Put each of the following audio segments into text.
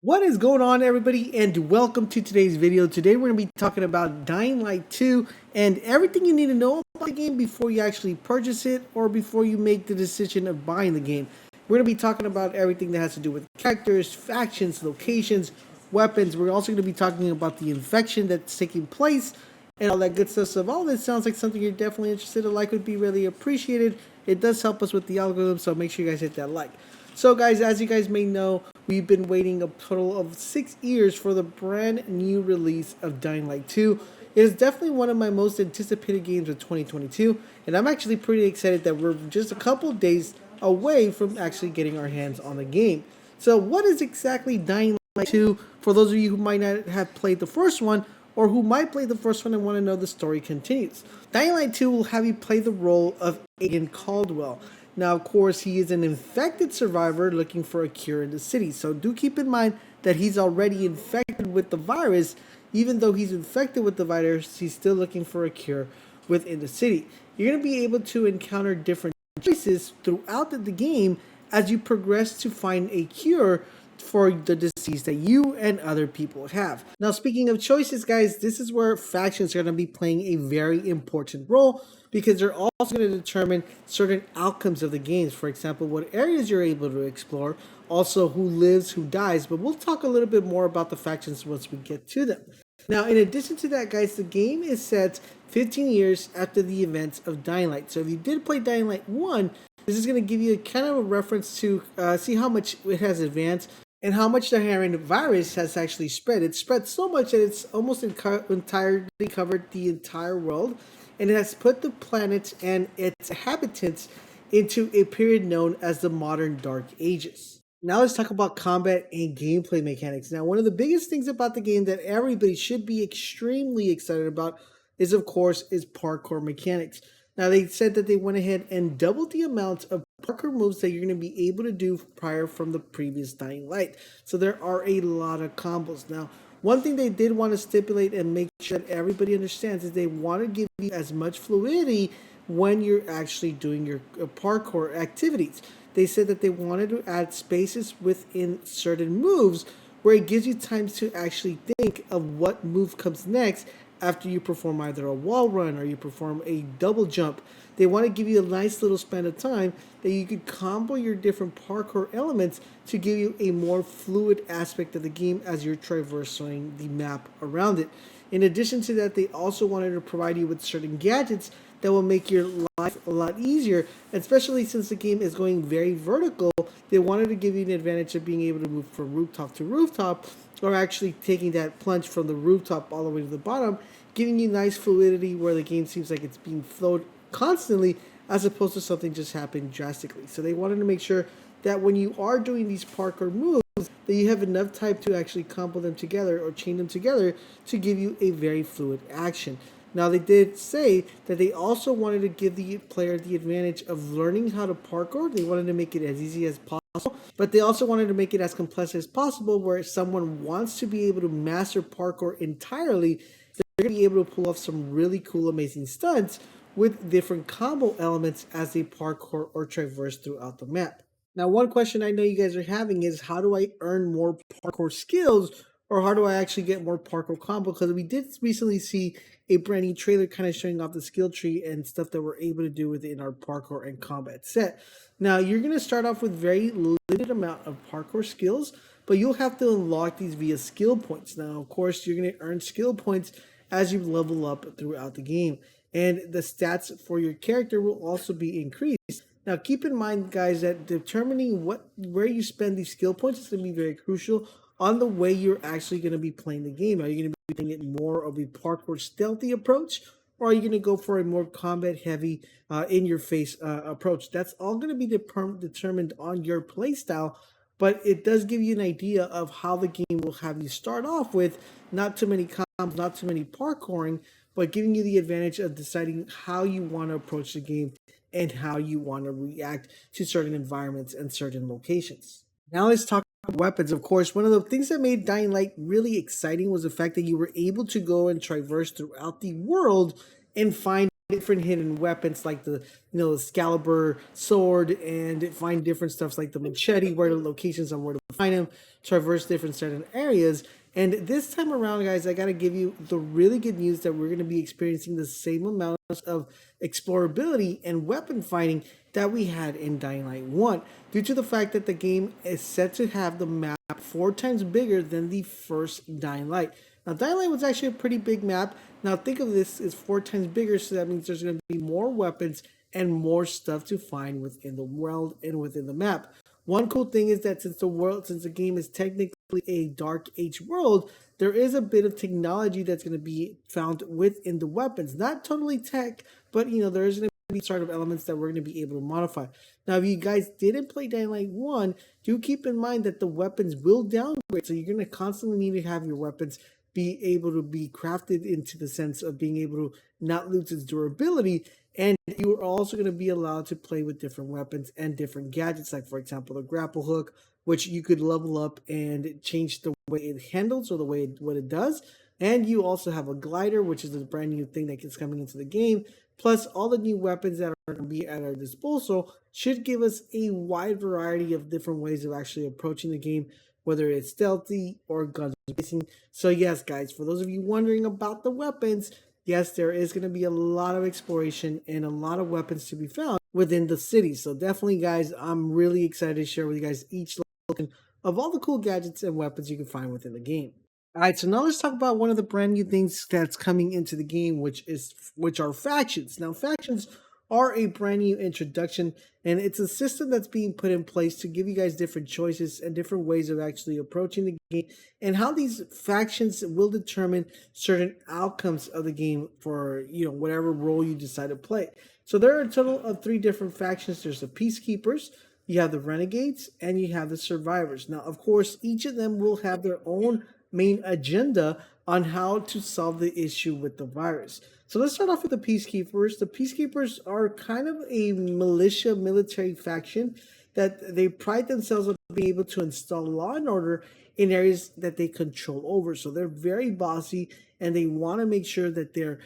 What is going on, everybody, and welcome to today's video. Today we're going to be talking about Dying Light 2 and everything you need to know about the game before you actually purchase it or before you make the decision of buying the game. We're going to be talking about everything that has to do with characters, factions, locations, weapons. We're also going to be talking about the infection that's taking place and all that good stuff. So if all this sounds like something you're definitely interested in, a like would be really appreciated. It does help us with the algorithm, so make sure you guys hit that like. So guys, as you guys may know, we've been waiting a total of 6 years for the brand new release of Dying Light 2. It is definitely one of my most anticipated games of 2022, and I'm actually pretty excited that we're just a couple days away from actually getting our hands on the game. So what is exactly Dying Light 2 for those of you who might not have played the first one, or who might play the first one and want to know the story continues? Dying Light 2 will have you play the role of Aiden Caldwell. Now, of course, he is an infected survivor looking for a cure in the city. So do keep in mind that he's already infected with the virus. Even though he's infected with the virus, he's still looking for a cure within the city. You're going to be able to encounter different choices throughout the game as you progress to find a cure for the disease that you and other people have. Now, speaking of choices, guys, this is where factions are going to be playing a very important role because they're also going to determine certain outcomes of the games. For example, what areas you're able to explore, also who lives, who dies. But we'll talk a little bit more about the factions once we get to them. Now, in addition to that, guys, the game is set 15 years after the events of Dying Light. So if you did play Dying Light 1, this is going to give you a kind of a reference to see how much it has advanced and how much the Heron virus has actually spread. It's spread so much that it's almost entirely covered the entire world, and it has put the planet and its inhabitants into a period known as the modern Dark Ages. Now let's talk about combat and gameplay mechanics. Now, one of the biggest things about the game that everybody should be extremely excited about is, of course, is parkour mechanics. Now, they said that they went ahead and doubled the amount of parkour moves that you're going to be able to do prior from the previous Dying Light. So there are a lot of combos. Now, one thing they did want to stipulate and make sure that everybody understands is they want to give you as much fluidity when you're actually doing your parkour activities. They said that they wanted to add spaces within certain moves where it gives you time to actually think of what move comes next after you perform either a wall run or you perform a double jump. They want to give you a nice little span of time that you could combo your different parkour elements to give you a more fluid aspect of the game as you're traversing the map around it. In addition to that, they also wanted to provide you with certain gadgets that will make your life a lot easier, especially since the game is going very vertical. They wanted to give you an advantage of being able to move from rooftop to rooftop, or actually taking that plunge from the rooftop all the way to the bottom, giving you nice fluidity where the game seems like it's being flowed constantly as opposed to something just happening drastically. So they wanted to make sure that when you are doing these parkour moves, that you have enough time to actually combo them together or chain them together to give you a very fluid action. Now, they did say that they also wanted to give the player the advantage of learning how to parkour. They wanted to make it as easy as possible, but they also wanted to make it as complex as possible where if someone wants to be able to master parkour entirely, they're going to be able to pull off some really cool, amazing stunts with different combo elements as they parkour or traverse throughout the map. Now, one question I know you guys are having is how do I earn more parkour skills, or how do I actually get more parkour combo? Because we did recently see a brand new trailer kind of showing off the skill tree and stuff that we're able to do within our parkour and combat set. Now, you're going to start off with very limited amount of parkour skills, but you'll have to unlock these via skill points. Now, of course, you're going to earn skill points as you level up throughout the game, and the stats for your character will also be increased. Now, keep in mind, guys, that determining where you spend these skill points is going to be very crucial on the way you're actually going to be playing the game. Are you going to be playing it more of a parkour stealthy approach, or are you going to go for a more combat heavy, in your face approach? That's all going to be determined on your playstyle, but it does give you an idea of how the game will have you start off with not too many combos, not too many parkouring, but giving you the advantage of deciding how you want to approach the game and how you want to react to certain environments and certain locations. Now let's talk about weapons. Of course, one of the things that made Dying Light really exciting was the fact that you were able to go and traverse throughout the world and find different hidden weapons like the Excalibur sword, and find different stuffs like the machete, where the locations on where to find them, traverse different certain areas. And this time around, guys, I gotta give you the really good news that we're gonna be experiencing the same amount of explorability and weapon fighting that we had in Dying Light 1, due to the fact that the game is set to have the map 4 times bigger than the first Dying Light. Now, Dying Light was actually a pretty big map. Now, think of this as 4 times bigger, so that means there's going to be more weapons and more stuff to find within the world and within the map. One cool thing is that since the game is technically a Dark Age world, there is a bit of technology that's going to be found within the weapons. Not totally tech, but there is going to be sort of elements that we're going to be able to modify. Now, if you guys didn't play Dying Light 1, do keep in mind that the weapons will downgrade, so you're going to constantly need to have your weapons be able to be crafted into the sense of being able to not lose its durability. And you are also going to be allowed to play with different weapons and different gadgets, like, for example, the grapple hook, which you could level up and change the way it handles or the way what it does. And you also have a glider, which is a brand new thing that is coming into the game. Plus, all the new weapons that are going to be at our disposal should give us a wide variety of different ways of actually approaching the game, whether it's stealthy or guns blazing. So yes, guys, for those of you wondering about the weapons, yes, there is going to be a lot of exploration and a lot of weapons to be found within the city. So definitely, guys, I'm really excited to share with you guys each look of all the cool gadgets and weapons you can find within the game. All right, so now let's talk about one of the brand new things that's coming into the game, which are factions. Now, factions are a brand new introduction, and it's a system that's being put in place to give you guys different choices and different ways of actually approaching the game, and how these factions will determine certain outcomes of the game for whatever role you decide to play. So there are a total of 3 different factions. There's the Peacekeepers, you have the Renegades, and you have the Survivors. Now, of course, each of them will have their own main agenda on how to solve the issue with the virus. So let's start off with the Peacekeepers. The Peacekeepers are kind of a militia military faction that they pride themselves on being able to install law and order in areas that they control over. So they're very bossy, and they want to make sure that their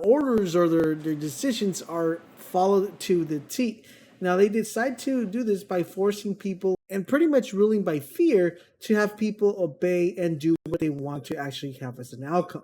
orders or their decisions are followed to the T. Now, they decide to do this by forcing people and pretty much ruling by fear to have people obey and do what they want to actually have as an outcome.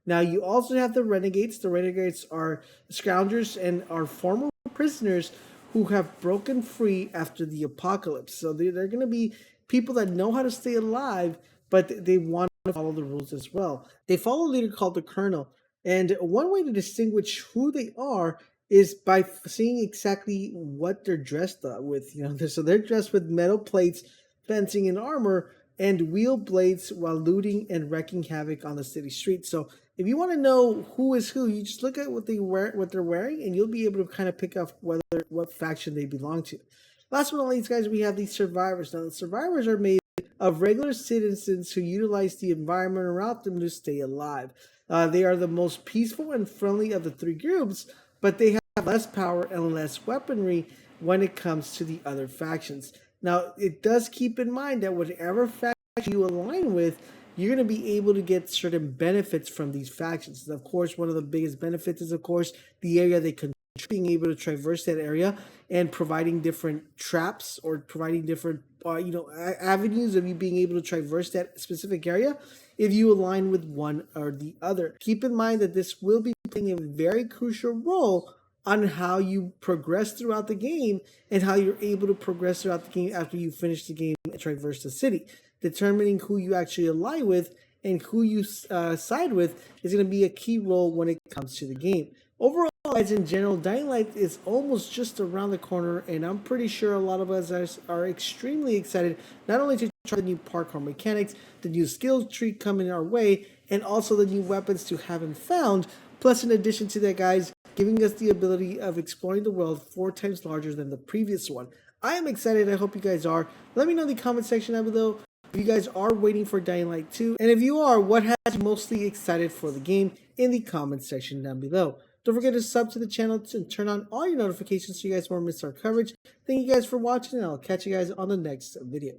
Now, you also have the Renegades. The Renegades are scoundrels and are former prisoners who have broken free after the apocalypse. So they're going to be people that know how to stay alive, but they want to follow the rules as well. They follow a leader called the Colonel. And one way to distinguish who they are is by seeing exactly what they're dressed with. So they're dressed with metal plates, fencing, and armor, and wheel blades while looting and wreaking havoc on the city streets. So if you want to know who is who, you just look at what they're wearing, and you'll be able to kind of pick up what faction they belong to. Last but not least, guys, we have these Survivors. Now, the Survivors are made of regular citizens who utilize the environment around them to stay alive. They are the most peaceful and friendly of the 3 groups, but they have less power and less weaponry when it comes to the other factions. Now, it does keep in mind that whatever faction you align with, you're going to be able to get certain benefits from these factions. And of course, one of the biggest benefits is, of course, the area they control, being able to traverse that area and providing different traps or providing different avenues of you being able to traverse that specific area if you align with one or the other. Keep in mind that this will be playing a very crucial role on how you progress throughout the game and how you're able to progress throughout the game after you finish the game and traverse the city. Determining who you actually align with and who you side with is going to be a key role when it comes to the game. Overall, guys, in general, Dying Light is almost just around the corner, and I'm pretty sure a lot of us are extremely excited not only to try the new parkour mechanics, the new skill tree coming our way, and also the new weapons to have and found. Plus, in addition to that, guys, giving us the ability of exploring the world 4 times larger than the previous one. I am excited. I hope you guys are. Let me know in the comment section down below if you guys are waiting for Dying Light 2. And if you are, what has you mostly excited for the game in the comment section down below. Don't forget to sub to the channel and turn on all your notifications so you guys won't miss our coverage. Thank you guys for watching, and I'll catch you guys on the next video.